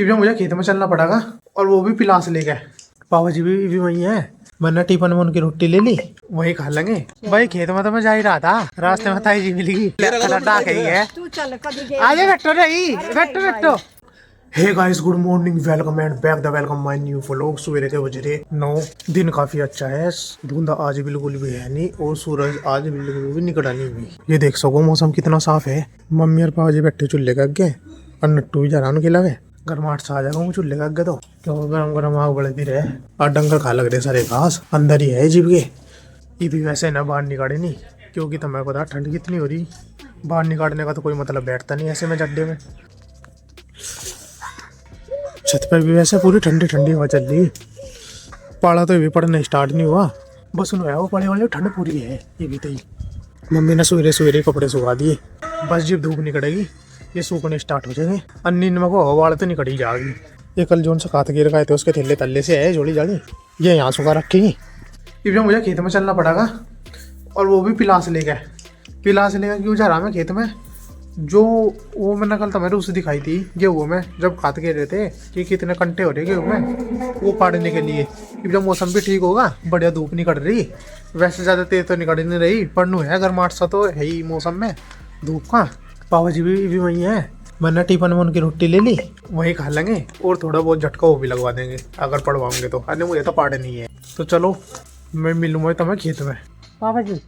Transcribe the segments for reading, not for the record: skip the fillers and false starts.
इधर मुझे खेत में चलना पड़ेगा और वो भी पिलास लेके। पापा जी भी वही है। मैंने टिफिन में उनकी रोटी ले ली, वही खा लेंगे। भाई खेत में तो मैं जा ही रहा था, रास्ते में ताई जी मिली डाक ही है। आजे बैठो नहीं, बैठो बैठो। Hey guys, good morning, welcome and back the welcome my new vlog. सवेरे के बज रहे 9। दिन काफी अच्छा है, धुंध आज बिल्कुल भी है नहीं और सूरज आज बिल्कुल भी निकला नहीं हुई। ये देख सको मौसम कितना साफ है। मम्मी और पापा जी बैठे चूल्हे के आगे और नट्टू भी जा रहा उनके लगे। गर्माहट सा आ जाएगा वो चूल्हे के आगे तो, क्यों गरम गरम आग बढ़ती रहे और डंगर खा लग रहे सारे घास अंदर ही है जीव के। ये भी वैसे ना बाहर निकाले नहीं, क्योंकि तुम्हें पता ठंड कितनी हो रही। बाहर निकालने का तो कोई मतलब बैठता नहीं ऐसे में गड्ढे में। छत पर भी वैसे पूरी ठंडी ठंडी हवा चल रही। पाला तो ये भी पड़ना स्टार्ट नहीं हुआ, बस उन्हें वो पड़े वाले ठंड पूरी है ये भी। तई मम्मी ने सवेरे सवेरे कपड़े सुखा दिए, बस जब धूप निकलेगी ये सूखने स्टार्ट हो जाएंगे। अन्नी में को हवा तो निकली जाएगी। ये कल जोन से खाते गिर गए थे उसके थैले तल्ले से है जोड़ी जाड़ी, ये यहाँ सुखा रखेगी। इधर मुझे खेत में चलना पड़ेगा और वो भी पिलास लेके क्यों जा रहा मैं खेत में। जो वो मैंने कल तुम्हें उसे दिखाई थी गेहूँ में, जब खाद के रहे थे कि कितने कंटे हो रहे गेहूँ में, वो पाड़ने के लिए। जब मौसम भी ठीक होगा, बढ़िया धूप निकल रही, वैसे ज़्यादा तेज तो निकल नहीं रही, पर नु है गर्माहट सा तो है ही मौसम में धूप का। पापा जी भी वही है। मैंने टिफिन में उनकी रोटी ले ली, वही खा लेंगे और थोड़ा बहुत झटका वो भी लगवा देंगे अगर पड़वाओगे तो। अरे मुझे तो पाड़े नहीं है, तो चलो मैं मिलूंगा तुम्हें खेत में। पापा जी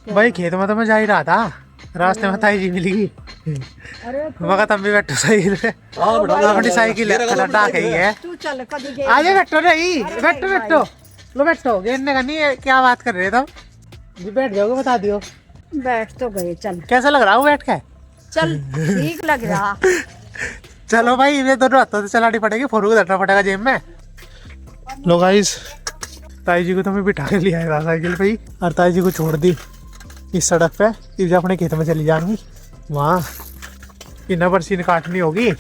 भाई खेत में तो मैं जा ही रहा था, रास्ते में ताई जी मिली। मगर तुम भी बैठो साइकिल पे, अपनी साइकिल डाक ही है। आजे बैठो नहीं, बैठो बैठो लो बैठो। गिरने का नहीं है, क्या बात कर रहे तुम जी? बैठ जाओगे बता दियो। बैठ तो गए, चल कैसा लग रहा हूँ बैठ के? चल ठीक लग रहा। चलो भाई, ये दोनों हाथों से चलानी पड़ेगी, फोरू को धरना पड़ेगा जेब में। लो गाइस, ताई जी को तो मैं बिठा के ले आया था साइकिल पे ही, और ताई जी को छोड़ दी इस सड़क पे। फिर अपने खेत में चली जाऊंगी, वहाँ इन्हें बरसीन काटनी होगी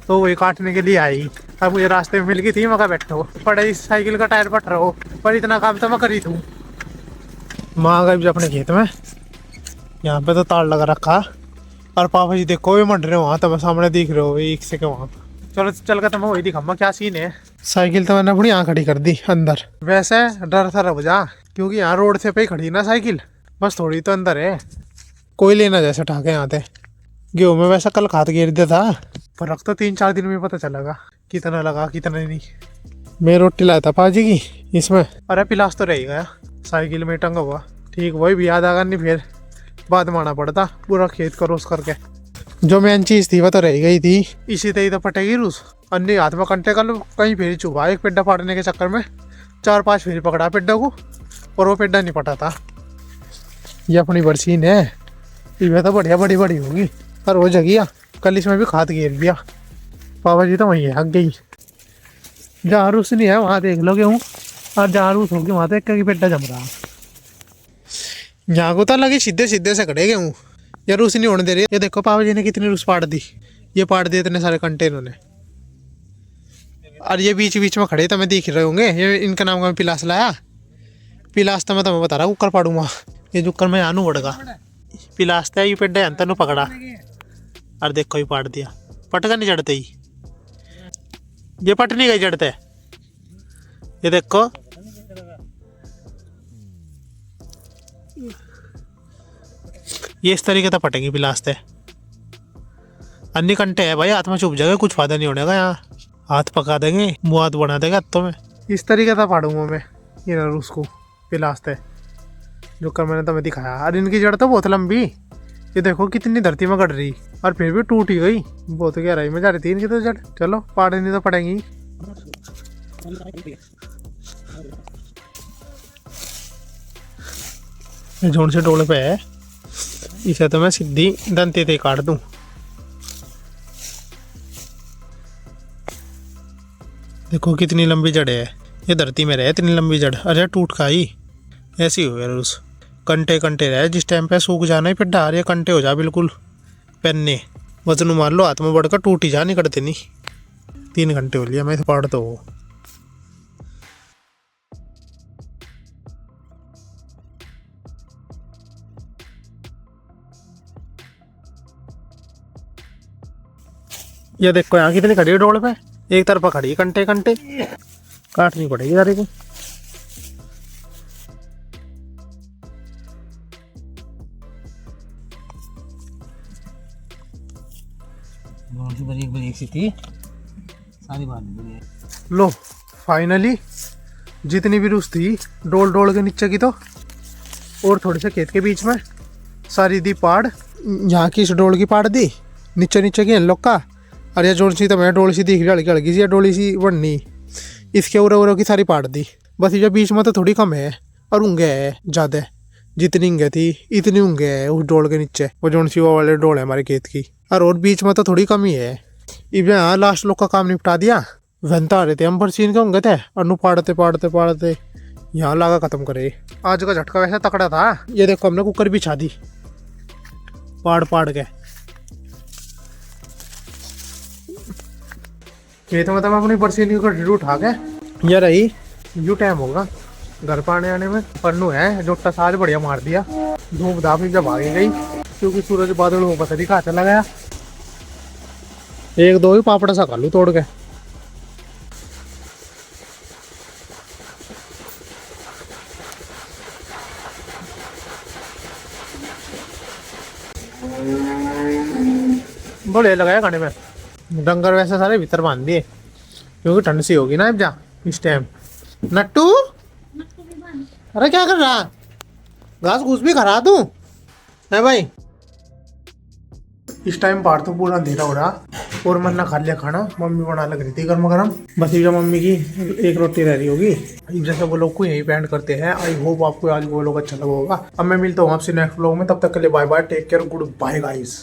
तो वही काटने के लिए आई। अब मुझे रास्ते में मिल गई थी, मगर बैठो पड़े इस साइकिल का टायर पट रहा हो, पर इतना काम तो मैं करी थूँ। माँ गई अपने खेत में, यहाँ पे तो तार लगा रखा, और पापा जी देखो भी मंड रहे हो वहाँ, तो सामने दिख रहे हो एक से के वहाँ। चलो चल कर तुम्हें वही दिखाऊंगा क्या सीन है। साइकिल तो मैंने अपनी यहाँ खड़ी कर दी अंदर, वैसे डर था रब जा, क्योंकि यहाँ रोड से पे ही खड़ी ना साइकिल, बस थोड़ी तो अंदर है, कोई लेना जैसे ठाके यहाँ थे। गेहूँ में वैसा कल खाद गिर दिया था, फर्क तो 3-4 दिन में पता चलेगा कितना लगा कितना नहीं। मैं रोटी लाया था पाजी की इसमें, अरे पिलास तो रह गया साइकिल में टंगा हुआ। ठीक वही भी याद आगा नहीं, फिर बाद में आना पड़ता पूरा खेत क्रॉस करके। जो मेन चीज़ थी वह तो रह गई थी, इसी तरह तो पटेगी रूस। अन्य हाथ में कंटे कल कहीं फेरी चुभा, एक पेड्डा फाड़ने के चक्कर में 4-5 फेरी पकड़ा पेड्डा को, और वो पेड्डा नहीं पटा था। ये अपनी बरसीन है, ये तो बढ़िया बड़ी बड़ी होगी, और वो जगिया कल इसमें भी खाद गिर दिया। पापा जी तो वहीं है हक गई, जहाँ रूस नहीं है वहाँ देख लोगे हूँ, और जहाँ रूस होगी वहाँ तो एक पेड्डा जम रहा। यहाँ को तो लगी सीधे सीधे से खड़े गए हूँ, या रूस नहीं होने दे रही। ये देखो पापा जी ने कितनी रूस पाड़ दी, ये पाड़ दिए इतने सारे कंटे इन्होंने। और ये बीच बीच में खड़े तो मैं दिख रहे होंगे, ये इनका नाम का मैं पिलास लाया। पिलास तो मैं तुम्हें बता रहा हूँ कुकर पाड़ूंगा, ये जुक्कर में आनू बढ़गा। पिलास था ये पेड्डा अंतर नु पकड़ा, और देखो ही पाड़ दिया। पटका नहीं चढ़ते ही, ये पट नहीं गई चढ़ते, ये देखो। ये इस तरीके से पटेंगी पिलास्ते। अन्य कंटे है भाई, हाथ में चुभ जाएगा, कुछ फायदा नहीं होने का। यहाँ हाथ पका देंगे, मुँह हाथ बना देगा हाथों में। इस तरीके से पाड़ूंगा मैं ये ना उसको पिलास्ते, जो कर मैंने तुम्हें दिखाया। और इनकी जड़ तो बहुत लंबी, ये देखो कितनी धरती में गड़ रही, और फिर भी टूट ही गई। बहुत गहराई में जा रही थी इनकी तो जड़। चलो पाड़नी तो पड़ेंगी। जोन से डोले पे है, इसे तो मैं सीधी दंते ते काट दूं। देखो कितनी लंबी जड़ है, ये धरती में रहे इतनी लंबी जड़, अरे टूट खाई ऐसी हो गया। उस कंटे कंटे रहे, जिस टाइम पे सूख जाना ही फिर डार या कंटे हो जा बिल्कुल पहनने, वजन मार लो हाथ में बढ़कर टूट ही जा, नहीं करते नहीं। 3 घंटे हो लिया मैं पाड़ तो हो। ये देखो यहाँ कितनी खड़ी है डोल पे, एक तरफा खड़ी है कंटे कंटे, काटनी पड़ेगी सारे को। बड़ी सी थी सारी बात। लो फाइनली जितनी भी रूस थी डोल डोल के नीचे की तो, और थोड़े से खेत के बीच में सारी दी पाड़, यहाँ की इस डोल की पाड़ दी, नीचे नीचे की लोग का, और ये जोड़ सी तो मैं डोल सी दिख रही हल्की हल्की सी, ये डोली सी बननी, इसके उरे की सारी पाड़ दी। बस ये बीच में तो थोड़ी कम है, और ऊँगे है ज़्यादा, जितनी ऊँगे थी इतनी ऊँगे है उस डोल के नीचे, वो जोन सी वो वाले डोल है हमारे खेत की, और बीच में तो थोड़ी कमी है। इब यहाँ लास्ट लोग का काम निपटा दिया, वनता आ रहे थे हम पर सीन के होंगे थे, और नु पाड़ते पाड़ते पाड़ते यहाँ लागा खत्म करे। आज का झटका वैसे तकड़ा था, ये देखो हमने कुकर बिछा दी पाड़ पाड़ के। खेत में तो मैं अपनी बरसीन की कटरी उठा के ये रही, यू टाइम होगा घर पर आने में, पन्नू है जोटा साज बढ़िया मार दिया, धूप धाप जब आगे गई क्योंकि सूरज बादल वो पता नहीं कहाँ चला गया। एक दो ही पापड़ा सा खा लूँ तोड़ के। बढ़िया लगाया खाने में। डंगर वैसे सारे भीतर बांध दिए क्योंकि ठंड सी होगी ना अब जा इस टाइम। नट्टू अरे क्या कर रहा, घास घूस भी खरा दूं है भाई। इस टाइम बाहर तो पूरा अंधेरा हो रहा, और मन ना खा लिया खाना, मम्मी बना लग रही थी गर्मा गर्म। बस ये मम्मी की एक रोटी रह रही होगी, जैसे वो लोग को यही बैंड करते हैं। आई होप आपको आज वो लोग अच्छा लगा होगा। अब मैं मिलता हूँ आपसे नेक्स्ट व्लॉग में, तब तक के लिए bye bye, take care, good bye guys.